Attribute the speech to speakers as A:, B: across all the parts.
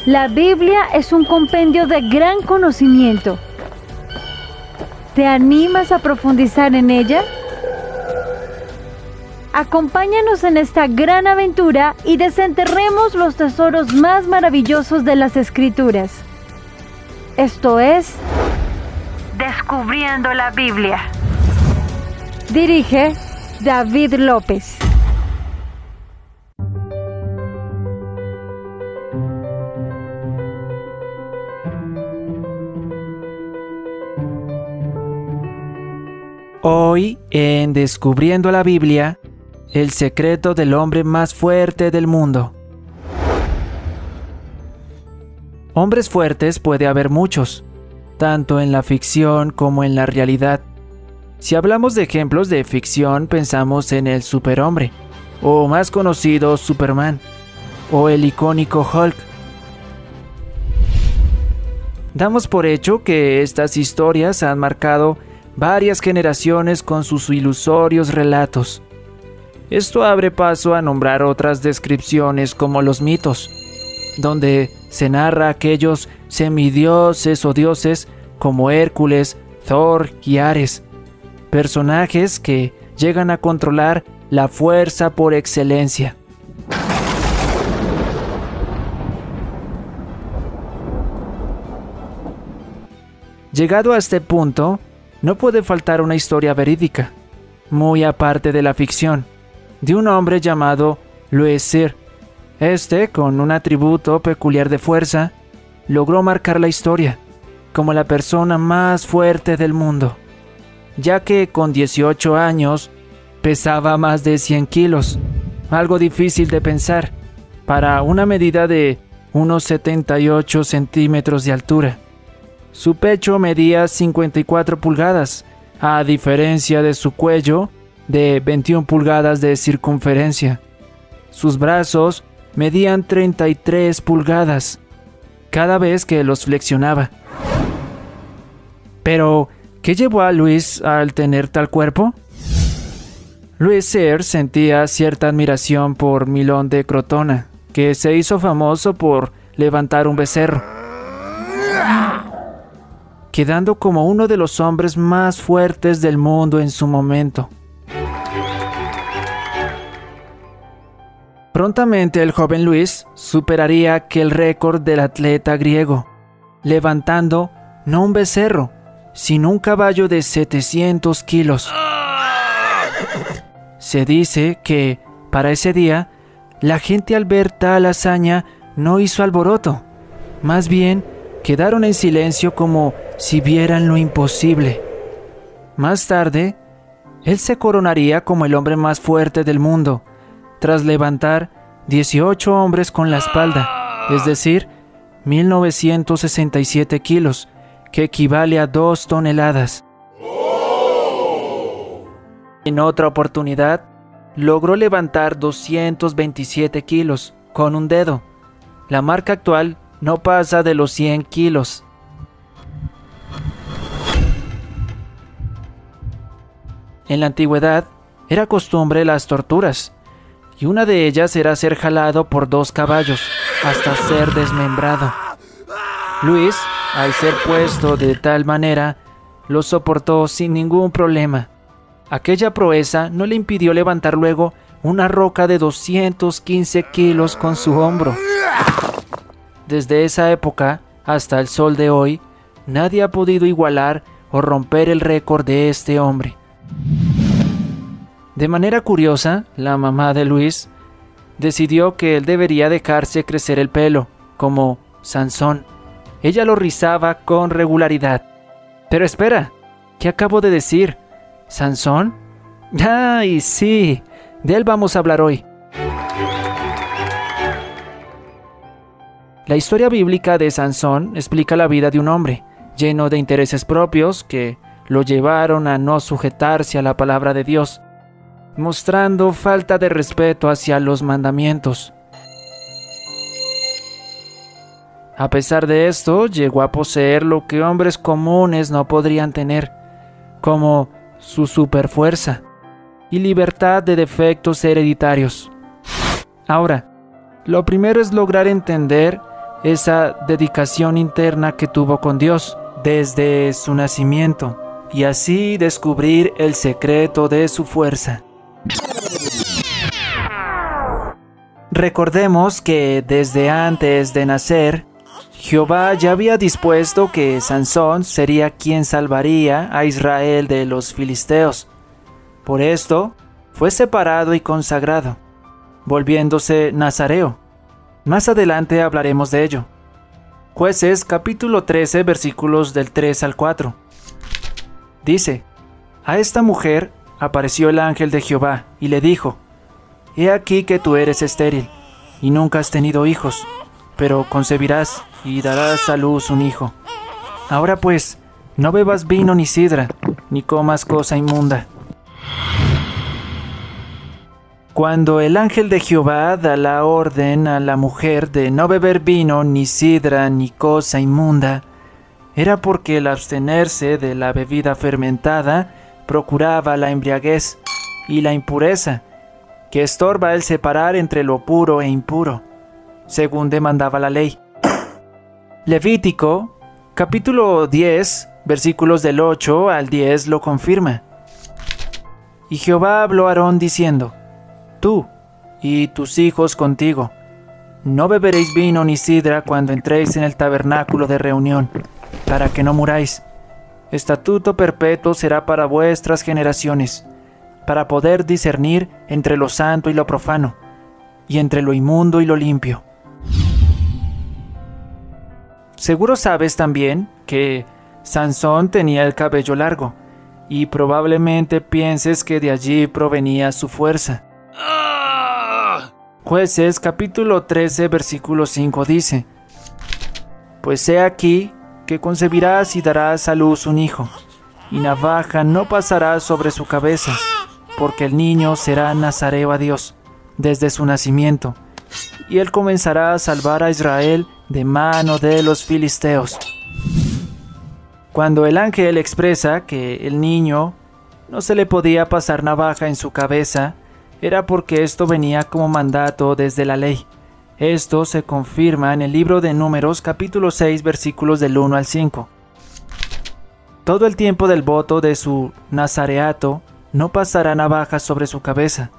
A: La Biblia es un compendio de gran conocimiento. ¿Te animas a profundizar en ella? Acompáñanos en esta gran aventura y desenterremos los tesoros más maravillosos de las Escrituras. Esto es Descubriendo la Biblia. Dirige David López.
B: Hoy, en Descubriendo la Biblia, el secreto del hombre más fuerte del mundo. Hombres fuertes puede haber muchos, tanto en la ficción como en la realidad. Si hablamos de ejemplos de ficción, pensamos en el superhombre, o más conocido Superman, o el icónico Hulk. Damos por hecho que estas historias han marcado varias generaciones con sus ilusorios relatos. Esto abre paso a nombrar otras descripciones como los mitos, donde se narra aquellos semidioses o dioses como Hércules, Thor y Ares, personajes que llegan a controlar la fuerza por excelencia. Llegado a este punto, no puede faltar una historia verídica, muy aparte de la ficción, de un hombre llamado Lucifer. Con un atributo peculiar de fuerza, logró marcar la historia como la persona más fuerte del mundo, ya que con 18 años pesaba más de 100 kilos, algo difícil de pensar para una medida de unos 78 centímetros de altura. Su pecho medía 54 pulgadas, a diferencia de su cuello de 21 pulgadas de circunferencia. Sus brazos medían 33 pulgadas cada vez que los flexionaba. Pero, ¿qué llevó a Luis al tener tal cuerpo? Lucifer sentía cierta admiración por Milón de Crotona, que se hizo famoso por levantar un becerro, quedando como uno de los hombres más fuertes del mundo en su momento. Prontamente el joven Luis superaría aquel récord del atleta griego, levantando no un becerro, sino un caballo de 700 kilos. Se dice que, para ese día, la gente al ver tal hazaña no hizo alboroto, más bien quedaron en silencio como si vieran lo imposible. Más tarde, él se coronaría como el hombre más fuerte del mundo, tras levantar 18 hombres con la espalda, es decir, 1967 kilos, que equivale a 2 toneladas. En otra oportunidad, logró levantar 227 kilos con un dedo. La marca actual no pasa de los 100 kilos. En la antigüedad, era costumbre las torturas, y una de ellas era ser jalado por 2 caballos hasta ser desmembrado. Luis, al ser puesto de tal manera, lo soportó sin ningún problema. Aquella proeza no le impidió levantar luego una roca de 215 kilos con su hombro. Desde esa época hasta el sol de hoy, nadie ha podido igualar o romper el récord de este hombre. De manera curiosa, la mamá de Luis decidió que él debería dejarse crecer el pelo, como Sansón. Ella lo rizaba con regularidad. Pero espera, ¿qué acabo de decir? ¿Sansón? ¡Ay, sí! De él vamos a hablar hoy. La historia bíblica de Sansón explica la vida de un hombre lleno de intereses propios que lo llevaron a no sujetarse a la palabra de Dios, mostrando falta de respeto hacia los mandamientos. A pesar de esto, llegó a poseer lo que hombres comunes no podrían tener, como su superfuerza y libertad de defectos hereditarios. Ahora, lo primero es lograr entender esa dedicación interna que tuvo con Dios desde su nacimiento, y así descubrir el secreto de su fuerza. Recordemos que desde antes de nacer, Jehová ya había dispuesto que Sansón sería quien salvaría a Israel de los filisteos. Por esto, fue separado y consagrado, volviéndose nazareo. Más adelante hablaremos de ello. Jueces capítulo 13 versículos del 3 al 4. Dice: a esta mujer apareció el ángel de Jehová y le dijo: he aquí que tú eres estéril y nunca has tenido hijos, pero concebirás y darás a luz un hijo. Ahora pues, no bebas vino ni sidra, ni comas cosa inmunda. Cuando el ángel de Jehová da la orden a la mujer de no beber vino, ni sidra, ni cosa inmunda, era porque el abstenerse de la bebida fermentada procuraba la embriaguez y la impureza, que estorba el separar entre lo puro e impuro, según demandaba la ley. Levítico, capítulo 10, versículos del 8 al 10 lo confirma. Y Jehová habló a Aarón diciendo: tú y tus hijos contigo, no beberéis vino ni sidra cuando entréis en el tabernáculo de reunión, para que no muráis. Estatuto perpetuo será para vuestras generaciones, para poder discernir entre lo santo y lo profano, y entre lo inmundo y lo limpio. Seguro sabes también que Sansón tenía el cabello largo, y probablemente pienses que de allí provenía su fuerza. Jueces capítulo 13 versículo 5 dice: pues he aquí que concebirás y darás a luz un hijo, y navaja no pasará sobre su cabeza, porque el niño será nazareo a Dios desde su nacimiento, y él comenzará a salvar a Israel de mano de los filisteos. Cuando el ángel expresa que el niño no se le podía pasar navaja en su cabeza, era porque esto venía como mandato desde la ley. Esto se confirma en el libro de Números capítulo 6 versículos del 1 al 5. Todo el tiempo del voto de su nazareato no pasará navaja sobre su cabeza,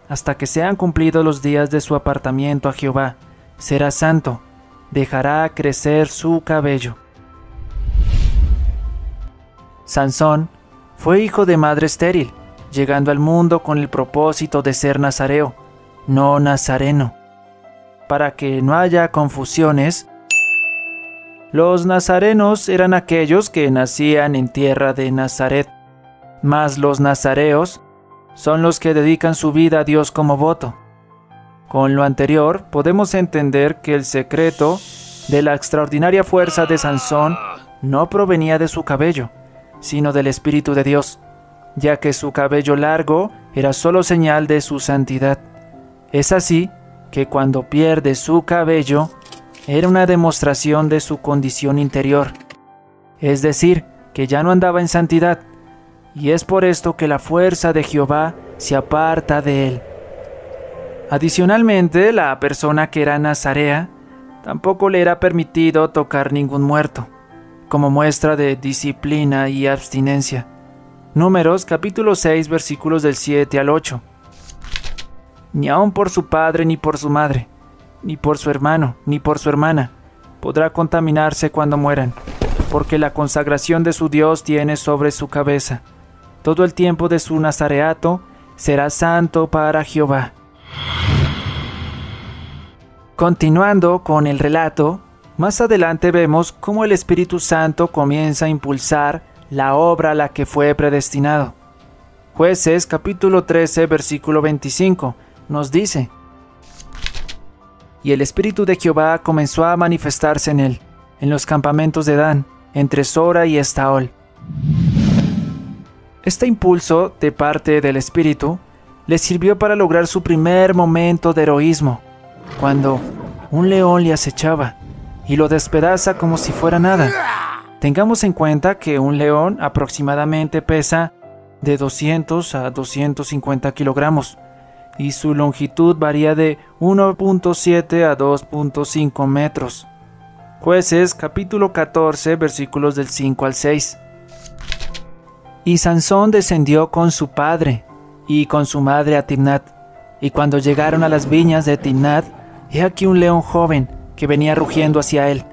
B: hasta que sean cumplidos los días de su apartamiento a Jehová. Será santo, dejará crecer su cabello. Sansón fue hijo de madre estéril, llegando al mundo con el propósito de ser nazareo, no nazareno. Para que no haya confusiones, los nazarenos eran aquellos que nacían en tierra de Nazaret, mas los nazareos son los que dedican su vida a Dios como voto. Con lo anterior, podemos entender que el secreto de la extraordinaria fuerza de Sansón no provenía de su cabello, sino del Espíritu de Dios, ya que su cabello largo era solo señal de su santidad. Es así que cuando pierde su cabello, era una demostración de su condición interior, es decir, que ya no andaba en santidad, y es por esto que la fuerza de Jehová se aparta de él. Adicionalmente, la persona que era nazarea tampoco le era permitido tocar ningún muerto, como muestra de disciplina y abstinencia. Números capítulo 6 versículos del 7 al 8. Ni aun por su padre ni por su madre, ni por su hermano ni por su hermana, podrá contaminarse cuando mueran, porque la consagración de su Dios tiene sobre su cabeza. Todo el tiempo de su nazareato será santo para Jehová. Continuando con el relato, más adelante vemos cómo el Espíritu Santo comienza a impulsar la obra a la que fue predestinado. Jueces capítulo 13 versículo 25 nos dice: y el Espíritu de Jehová comenzó a manifestarse en él, en los campamentos de Dan, entre Sora y Estaol. Este impulso de parte del Espíritu le sirvió para lograr su primer momento de heroísmo, cuando un león le acechaba y lo despedaza como si fuera nada. Tengamos en cuenta que un león aproximadamente pesa de 200 a 250 kilogramos y su longitud varía de 1.7 a 2.5 metros. Jueces capítulo 14 versículos del 5 al 6. Y Sansón descendió con su padre y con su madre a Timnat, y cuando llegaron a las viñas de Timnat, he aquí un león joven que venía rugiendo hacia él.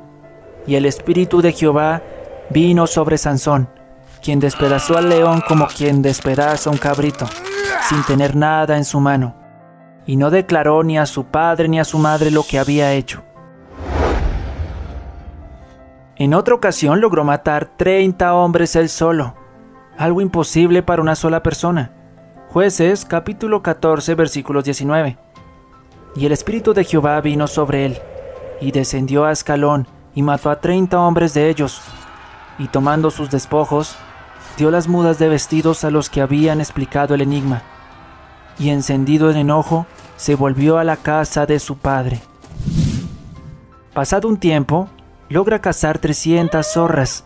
B: Y el espíritu de Jehová vino sobre Sansón, quien despedazó al león como quien despedaza un cabrito, sin tener nada en su mano, y no declaró ni a su padre ni a su madre lo que había hecho. En otra ocasión logró matar 30 hombres él solo, algo imposible para una sola persona. Jueces capítulo 14 versículos 19. Y el espíritu de Jehová vino sobre él, y descendió a Ascalón, y mató a 30 hombres de ellos, y tomando sus despojos, dio las mudas de vestidos a los que habían explicado el enigma, y encendido en enojo, se volvió a la casa de su padre. Pasado un tiempo, logra cazar 300 zorras,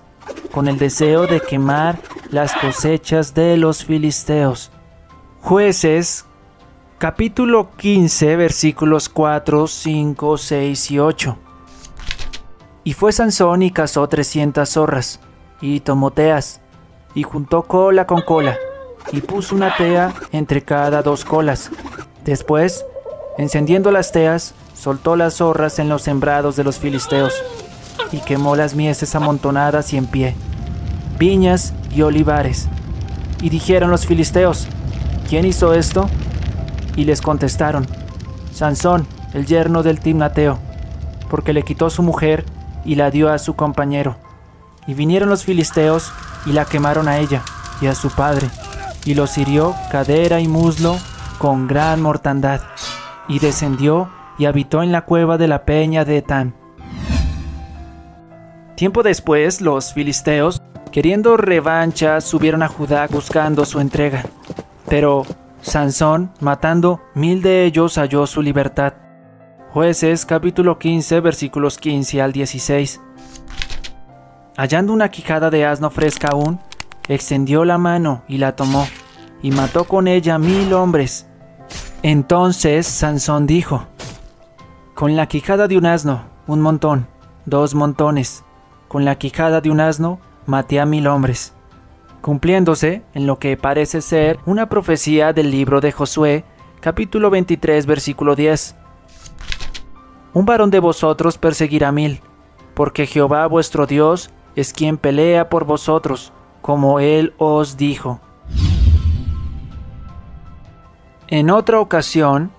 B: con el deseo de quemar las cosechas de los filisteos. Jueces, capítulo 15, versículos 4, 5, 6 y 8. Y fue Sansón y cazó 300 zorras, y tomó teas, y juntó cola con cola, y puso una tea entre cada 2 colas. Después, encendiendo las teas, soltó las zorras en los sembrados de los filisteos, y quemó las mieses amontonadas y en pie, viñas y olivares. Y dijeron los filisteos: ¿quién hizo esto? Y les contestaron: Sansón, el yerno del Timnateo, porque le quitó su mujer y la dio a su compañero. Y vinieron los filisteos y la quemaron a ella y a su padre, y los hirió cadera y muslo con gran mortandad, y descendió y habitó en la cueva de la peña de Etán. Tiempo después, los filisteos, queriendo revancha, subieron a Judá buscando su entrega. Pero Sansón, matando 1000 de ellos, halló su libertad. Jueces capítulo 15 versículos 15 al 16. Hallando una quijada de asno fresca aún, extendió la mano y la tomó, y mató con ella 1000 hombres. Entonces Sansón dijo: con la quijada de un asno, un montón, 2 montones. Con la quijada de un asno, maté a 1000 hombres. Cumpliéndose en lo que parece ser una profecía del libro de Josué, capítulo 23, versículo 10. Un varón de vosotros perseguirá 1000, porque Jehová vuestro Dios es quien pelea por vosotros, como él os dijo. En otra ocasión,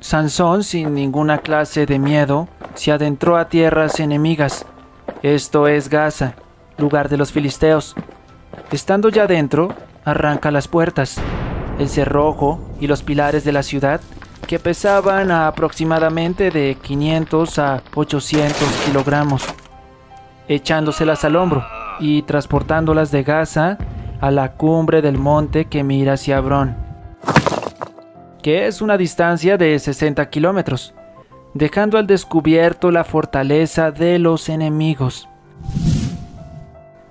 B: Sansón, sin ninguna clase de miedo, se adentró a tierras enemigas, esto es Gaza, lugar de los filisteos. Estando ya dentro, arranca las puertas, el cerrojo y los pilares de la ciudad, que pesaban aproximadamente de 500 a 800 kilogramos, echándoselas al hombro y transportándolas de Gaza a la cumbre del monte que mira hacia Hebrón, que es una distancia de 60 kilómetros, dejando al descubierto la fortaleza de los enemigos.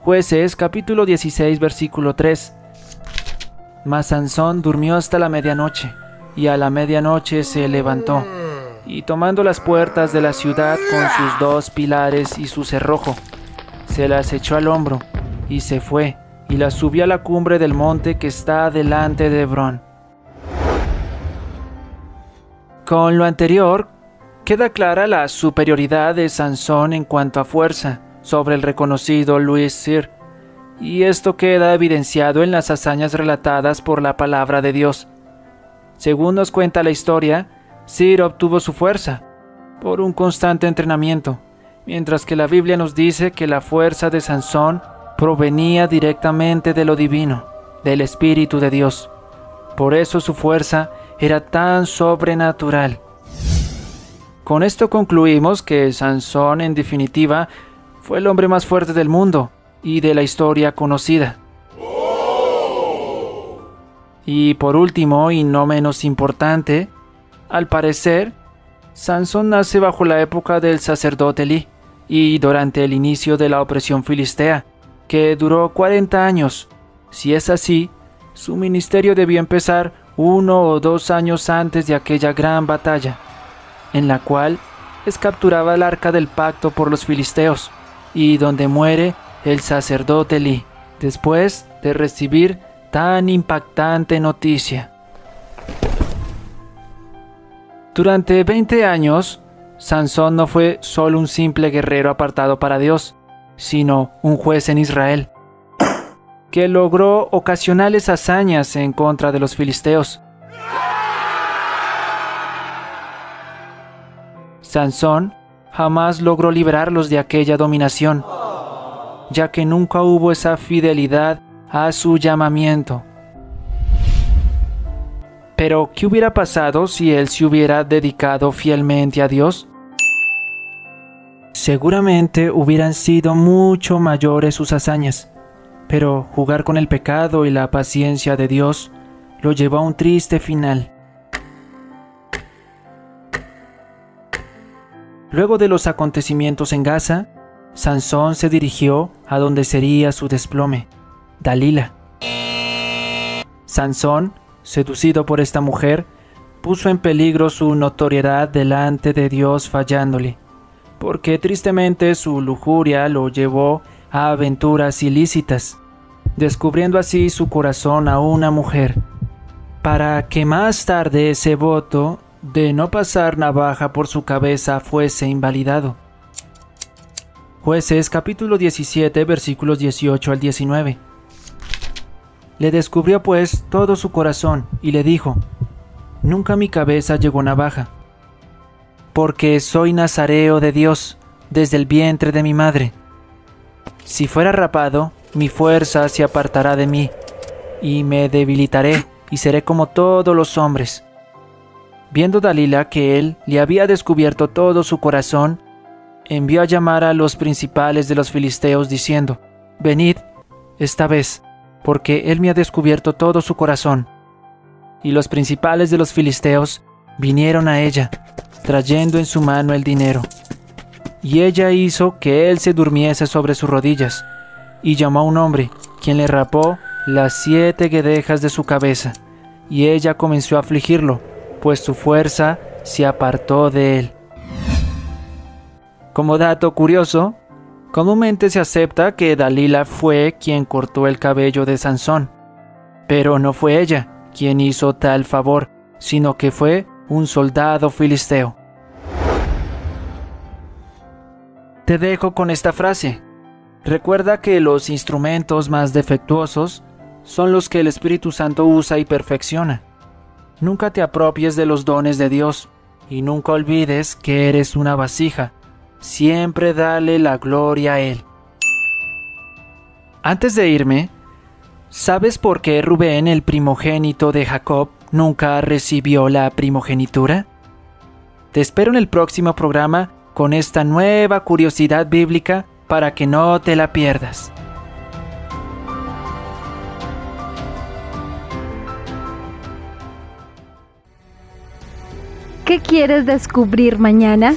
B: Jueces capítulo 16 versículo 3. Mas Sansón durmió hasta la medianoche, y a la medianoche se levantó, y tomando las puertas de la ciudad con sus 2 pilares y su cerrojo, se las echó al hombro, y se fue, y las subió a la cumbre del monte que está delante de Hebrón. Con lo anterior, queda clara la superioridad de Sansón en cuanto a fuerza sobre el reconocido Louis Cyr, y esto queda evidenciado en las hazañas relatadas por la palabra de Dios. Según nos cuenta la historia, Cyr obtuvo su fuerza por un constante entrenamiento, mientras que la Biblia nos dice que la fuerza de Sansón provenía directamente de lo divino, del Espíritu de Dios. Por eso su fuerza era tan sobrenatural. Con esto concluimos que Sansón, en definitiva, fue el hombre más fuerte del mundo y de la historia conocida. Y por último, y no menos importante, al parecer, Sansón nace bajo la época del sacerdote Elí y durante el inicio de la opresión filistea, que duró 40 años. Si es así, su ministerio debió empezar 1 o 2 años antes de aquella gran batalla, en la cual es capturada el arca del pacto por los filisteos, y donde muere el sacerdote Elí, después de recibir tan impactante noticia. Durante 20 años, Sansón no fue solo un simple guerrero apartado para Dios, sino un juez en Israel, que logró ocasionales hazañas en contra de los filisteos. Sansón jamás logró librarlos de aquella dominación, ya que nunca hubo esa fidelidad a su llamamiento. Pero, ¿qué hubiera pasado si él se hubiera dedicado fielmente a Dios? Seguramente hubieran sido mucho mayores sus hazañas, pero jugar con el pecado y la paciencia de Dios lo llevó a un triste final. Luego de los acontecimientos en Gaza, Sansón se dirigió a donde sería su desplome, Dalila. Sansón, seducido por esta mujer, puso en peligro su notoriedad delante de Dios fallándole, porque tristemente su lujuria lo llevó a aventuras ilícitas, descubriendo así su corazón a una mujer, para que más tarde ese voto de no pasar navaja por su cabeza fuese invalidado. Jueces capítulo 17 versículos 18 al 19. Le descubrió pues todo su corazón y le dijo: nunca a mi cabeza llegó navaja, porque soy nazareo de Dios desde el vientre de mi madre. Si fuera rapado, mi fuerza se apartará de mí, y me debilitaré y seré como todos los hombres. Viendo Dalila que él le había descubierto todo su corazón, envió a llamar a los principales de los filisteos diciendo: venid esta vez, porque él me ha descubierto todo su corazón. Y los principales de los filisteos vinieron a ella, trayendo en su mano el dinero. Y ella hizo que él se durmiese sobre sus rodillas, y llamó a un hombre, quien le rapó las 7 guedejas de su cabeza, y ella comenzó a afligirlo, pues su fuerza se apartó de él. Como dato curioso, comúnmente se acepta que Dalila fue quien cortó el cabello de Sansón, pero no fue ella quien hizo tal favor, sino que fue un soldado filisteo. Te dejo con esta frase. Recuerda que los instrumentos más defectuosos son los que el Espíritu Santo usa y perfecciona. Nunca te apropies de los dones de Dios y nunca olvides que eres una vasija. Siempre dale la gloria a Él. Antes de irme, ¿sabes por qué Rubén, el primogénito de Jacob, nunca recibió la primogenitura? Te espero en el próximo programa con esta nueva curiosidad bíblica para que no te la pierdas.
A: ¿Qué quieres descubrir mañana?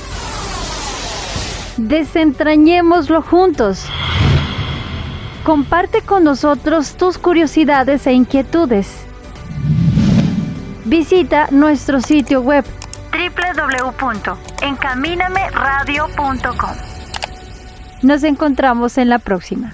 A: Desentrañémoslo juntos. Comparte con nosotros tus curiosidades e inquietudes. Visita nuestro sitio web www.encaminameradio.com. Nos encontramos en la próxima.